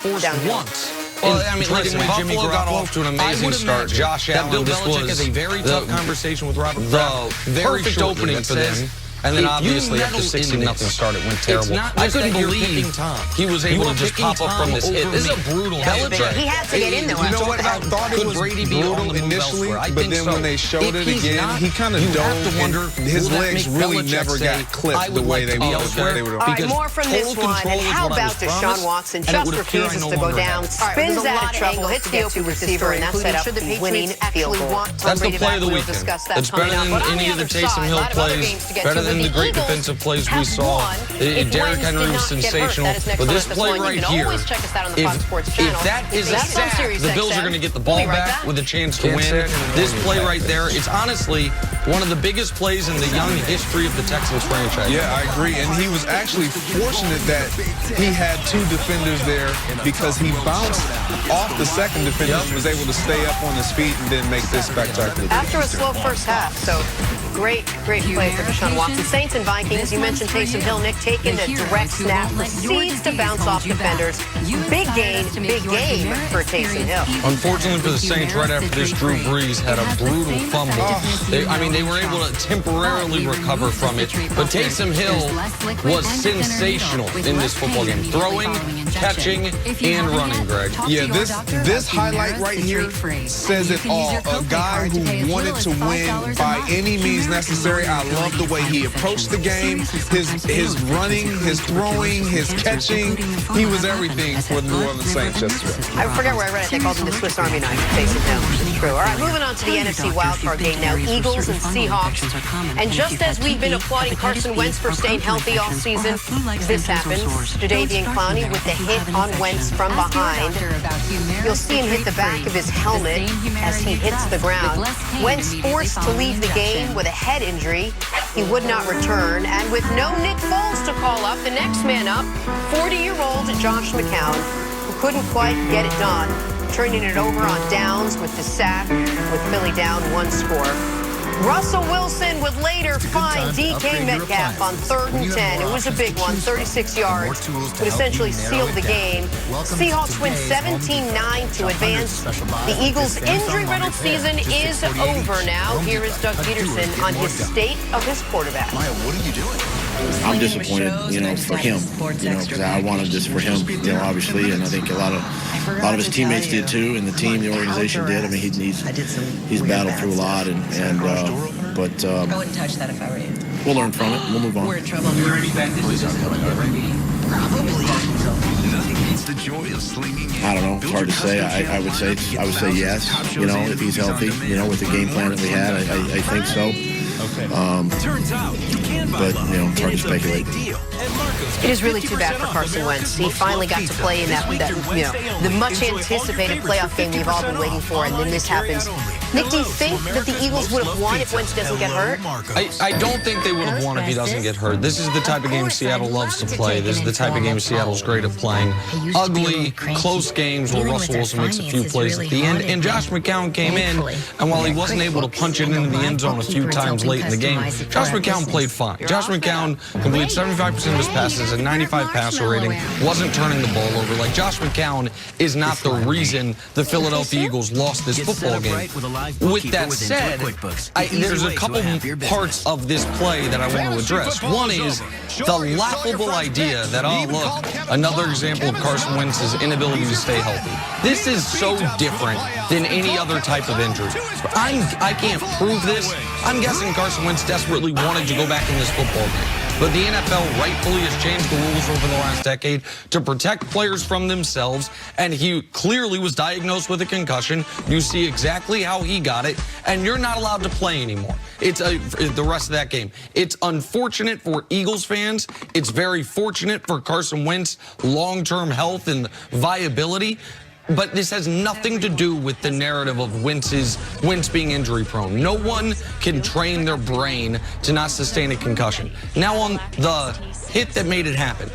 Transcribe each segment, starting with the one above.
forced once. Well, I mean, listen, Buffalo got off to an amazing start. Josh Allen, Bill this Belichick was has a very tough conversation with Robert Kraft. the perfect opening for them. And then obviously after 16-0 start, it went terrible. I couldn't believe he was able to just pop up from this hit. This is a brutal Belichick. He had to get in there. You know what? I thought it was brutal initially, but then when they showed it again, he kind of dove, and his legs really never got clipped the way they were. All right, more from this one. And how about Deshaun Watson? Just refuses to go down, spins out of trouble, hits the open receiver, and that's set up the winning field goal. That's the play of the weekend. It's better than any of the Taysom Hill plays, better than the great defensive plays we saw. Derrick Henry was sensational. But this play right here, if that is a sack, the Bills are going to get the ball back with a chance to win. This play right there, it's honestly one of the biggest plays in the young history of the Texans franchise. Yeah, I agree. And he was actually fortunate that he had two defenders there because he bounced off the second defender and was able to stay up on his feet and then make this spectacular. After a slow first half, so great play for Deshaun Watson. Saints and Vikings, you mentioned Taysom Hill. Nick taking a direct snap, proceeds to bounce off defenders. Big game for Taysom Hill. Unfortunately for the Saints, right after this, Drew Brees had a brutal fumble. They were able to temporarily recover from it. But Taysom Hill was sensational in this football game. Throwing, catching, and running, Greg. Yeah, this highlight right here says it all. A guy who wanted to win by any means necessary. I love the way he approached the game. His running, his throwing, his catching. He was everything for the New Orleans Saints yesterday. I forget where I read it. They called him the Swiss Army knife. Taysom Hill. It's true. All right, moving on to the NFC wildcard game now. Eagles and Seahawks. And just as we've been applauding Carson Wentz for staying healthy all season, this happens. Jadeveon Clowney with the hit on Wentz from behind. You'll see him hit the back of his helmet as he hits the ground. Wentz forced to leave the game with a head injury. He would not return. And with no Nick Foles to call up, the next man up, 40-year-old Josh McCown, who couldn't quite get it done, turning it over on downs with the sack, with Philly down 1 score. Russell Wilson would later find DK Metcalf on 3rd and 10. It was a big one, 36 yards, but essentially sealed the game. Seahawks win 17-9 to advance. The Eagles' injury-riddled season is over now. Here is Doug Peterson on his state of his quarterback. Maya, what are you doing? I'm disappointed, for him, because I wanted this for him, obviously, and I think a lot of his teammates did too, and the team, the organization did. I mean, he's battled through a lot, but I wouldn't touch that if I were you. We'll learn from it. We'll move on. We're in trouble. I don't know. It's hard to say. I would say yes. If he's healthy, with the game plan that we had, I think so. But, it's hard to speculate. It is really too bad for Carson Wentz. He finally got to play in that the much-anticipated playoff game we've all been waiting for, and then this happens. Nick, do you think that the Eagles would have won if Wentz doesn't get hurt? I don't think they would have won if he doesn't get hurt. This is the type of game Seattle loves to play. This is the type of game Seattle's great at playing. Ugly, close games where Russell Wilson makes a few plays at the end. And Josh McCown came in, and while he wasn't able to punch it into the end zone a few times late in the game, Josh McCown played fine. Josh McCown completed 75% of his passes, a 95 passer rating, wasn't turning the ball over. Like, Josh McCown is not the reason the Philadelphia Eagles lost this football game. With that said, there's a couple parts of this play that I want to address. One is the laughable idea that, oh, look, another example of Carson Wentz's inability to stay healthy. This is so different than any other type of injury. I can't prove this. I'm guessing Carson Wentz desperately wanted to go back in this football game. But the NFL rightfully has changed the rules over the last decade to protect players from themselves, and he clearly was diagnosed with a concussion. You see exactly how he got it, and you're not allowed to play anymore. It's the rest of that game. It's unfortunate for Eagles fans. It's very fortunate for Carson Wentz long-term health and viability. But this has nothing to do with the narrative of Wentz being injury prone. No one can train their brain to not sustain a concussion. Now on the hit that made it happen,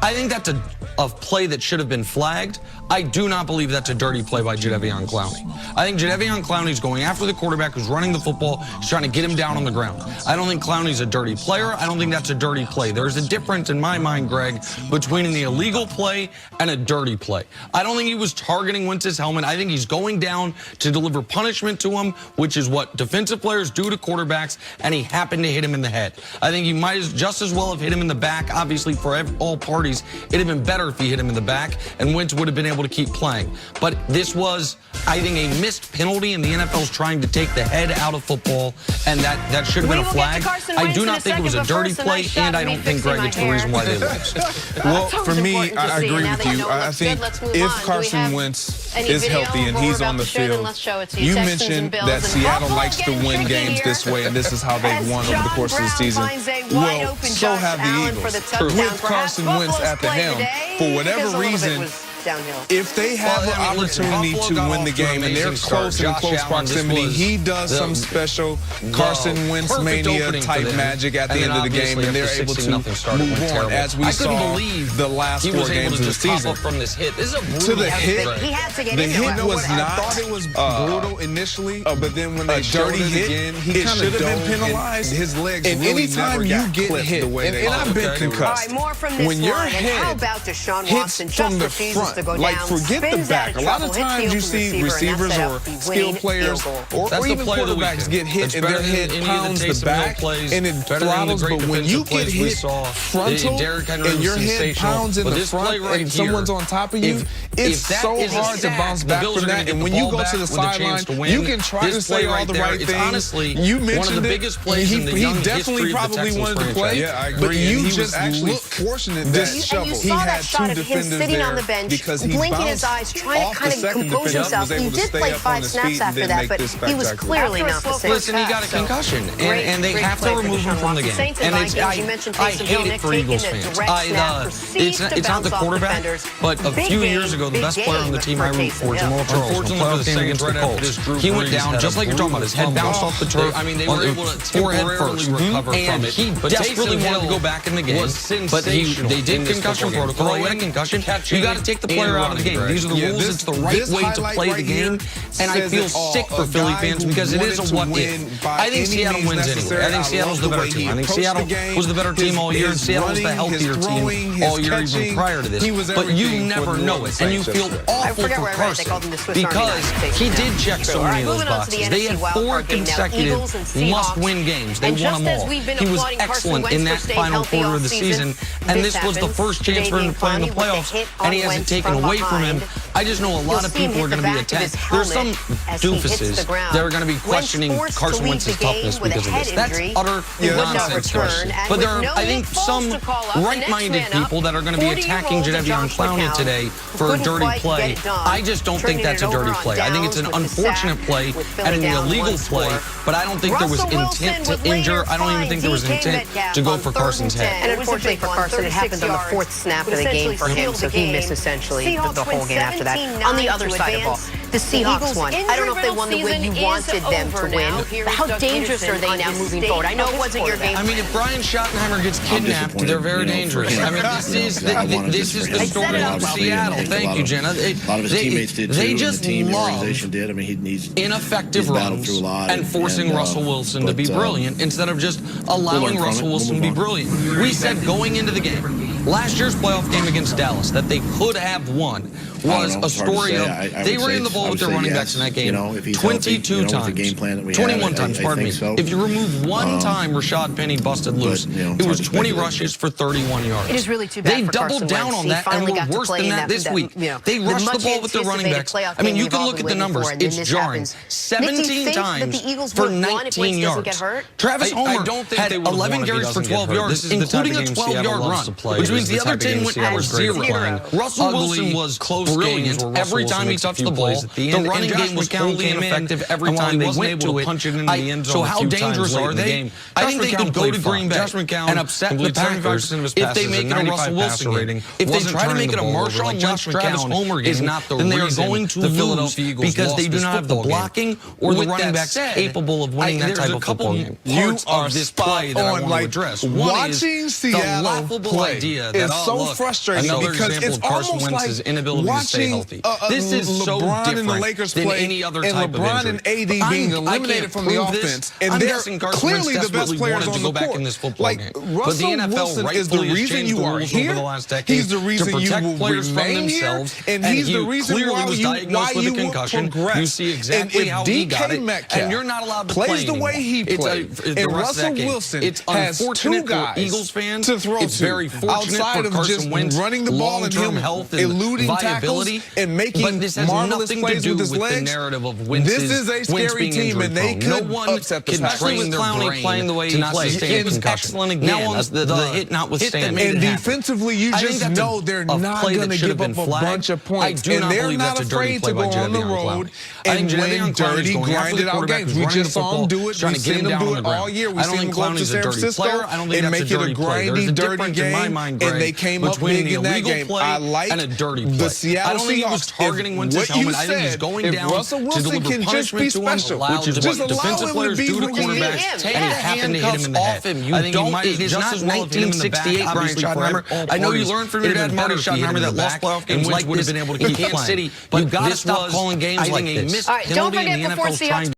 I think that's a of play that should have been flagged, I do not believe that's a dirty play by Jadeveon Clowney. I think Jadeveon Clowney's going after the quarterback who's running the football. He's trying to get him down on the ground. I don't think Clowney's a dirty player. I don't think that's a dirty play. There's a difference in my mind, Greg, between the illegal play and a dirty play. I don't think he was targeting Wentz's helmet. I think he's going down to deliver punishment to him, which is what defensive players do to quarterbacks, and he happened to hit him in the head. I think he might just as well have hit him in the back. Obviously, for all parties, it'd have been better if he hit him in the back, and Wentz would have been able to keep playing. But this was, I think, a missed penalty, and the NFL's trying to take the head out of football, and that should have been a flag. I do not think it was a dirty play, and I don't think, Greg, it's the reason why they lose. Well, for me, I agree with you. I think if Carson Wentz is healthy and he's on the field, you mentioned that Seattle likes to win games this way, and this is how they've won over the course of the season. Well, so have the Eagles. With Carson Wentz at the helm, for whatever reason, if they have an opportunity to win the game and they're close in close proximity, he does some special Carson Wentz mania type magic at the end of the game, and they're able to move on, as we saw the last 4 games of the season. To the hit, the hit was not. I thought it was brutal initially, but then when they showed it again, he kind of been penalized. His legs and really anytime you get hit, and I've been concussed, when your head hits from the front, like, forget the back. A lot of times you see receivers or skilled players or even quarterbacks get hit and their head pounds the back and it throttles. But when you get hit frontal and your head pounds in the front and someone's on top of you, it's so hard to bounce back from that. And when you go to the sideline, you can try to say all the right things. You mentioned it. He definitely probably wanted to play, but you just look fortunate that he had 2 defenders there because he blinking his eyes, trying to kind of compose himself. He did play 5 snaps after that, but he was clearly not the same. Listen, he got a concussion, and they have to remove him from the game. And I hate it for Eagles fans. It's not the quarterback, but a few years ago, the best player on the team I root for, Jamal Charles, unfortunately for the game against the Colts, he went down just like you're talking about. His head bounced off the turf. I mean, they were able to forehead first, and he desperately wanted to go back in the game, but they did concussion protocol. He had a concussion. You got to take the player out of the game. These are the rules. It's the right way to play the game. And I feel sick for Philly fans because it is a what if. I think Seattle wins anyway. I think Seattle's the better team. I think Seattle was the better team all year. Seattle was the healthier team all year even prior to this. But you never know it. And you feel awful for Carson because he did check so many of those boxes. They had 4 consecutive must-win games. They won them all. He was excellent in that final quarter of the season. And this was the first chance for him to play in the playoffs. And he hasn't taken away from him. I just know a lot of people are going to be attacked. There's some doofuses that are going to be questioning Carson Wentz's toughness because of this. That's utter nonsense to us. But there are, I think, some right-minded people that are going to be attacking Jadeveon Clowney today for a dirty play. I just don't think that's a dirty play. I think it's an unfortunate play and an illegal play, but I don't think there was intent to injure. I don't even think there was intent to go for Carson's head. And unfortunately for Carson, it happened on the 4th snap of the game for him, so he missed essentially the whole game after that. On the other side of the ball, the Seahawks won. I don't know if they won the way you wanted them to win. How dangerous are they now moving forward? I know it wasn't your game. I mean, if Brian Schottenheimer gets kidnapped, they're very dangerous. I mean, this is the story of Seattle. Thank you, Jenna. A lot of his teammates did too. They just the team, the love organization did. I mean, he's ineffective runs and forcing Russell Wilson to be brilliant instead of just allowing Russell Wilson to be brilliant. We said going into the game, last year's playoff game against Dallas, that they could have won was a story of they were in the ball with their running backs in that game 22 times, 21 times, pardon me. If you remove one time Rashad Penny busted loose, it was 20 rushes for 31 yards. It is really too bad They doubled down on that and were worse than that this week. They rushed the ball with their running backs. I mean, you can look at the numbers. It's jarring. 17 times for 19 yards. Travis Homer had 11 carries for 12 yards, including a 12-yard run, which means the other 10 went for 0. Russell Wilson was close brilliant every time he touched the ball. The running game was wholly ineffective every time they went to it. Punch it into the end zone. So how dangerous are they? I think they could go to Green Bay and upset the Packers if they make it a Russell Wilson rating. If they try to make it a Marshawn Lynch, Travis Homer game, then they are going to lose because they do not have the blocking or the running backs capable of winning that type of football game. You are this play that I want to address. Watching Seattle play is so frustrating because it's almost like inability to stay healthy. This is so LeBron and the different Lakers than play, any other and type of LeBron injury. and AD being eliminated from the offense, and they're clearly the best players on the court. Like Russell Wilson is the reason you are here. He's the reason you will remain here, and he's the reason why you will progress. You see exactly how he got it, and you're not allowed to play plays the way he played. And Russell Wilson has two guys Eagles fans to throw it's to, very fortunate outside of just running the ball and him eluding tackles and making marvelous plays with his legs. This is a scary team, and they could upset the Packers. Especially with Clowney playing the way he plays. It's excellent again. Now the hit notwithstanding. And defensively, you just know they're not going to give up a bunch of points. And they're not afraid to go on the road and win dirty, grinded out games. We just saw him do it. We've seen him do it all year. We've seen him go up to San Francisco and make it a grindy, dirty game. And they came up big in that game. I like the Seattle Seahawks. What you said, if Russell Wilson can just be special, just allow him to be who he is. Take the handcuffs off him. It is not 1968, Brian Schottenheimer. I know you learned from your dad, Marty Schottenheimer, that lost playoff games like this in Kansas City. But you got to stop calling games like this. All right, don't forget before Seahawks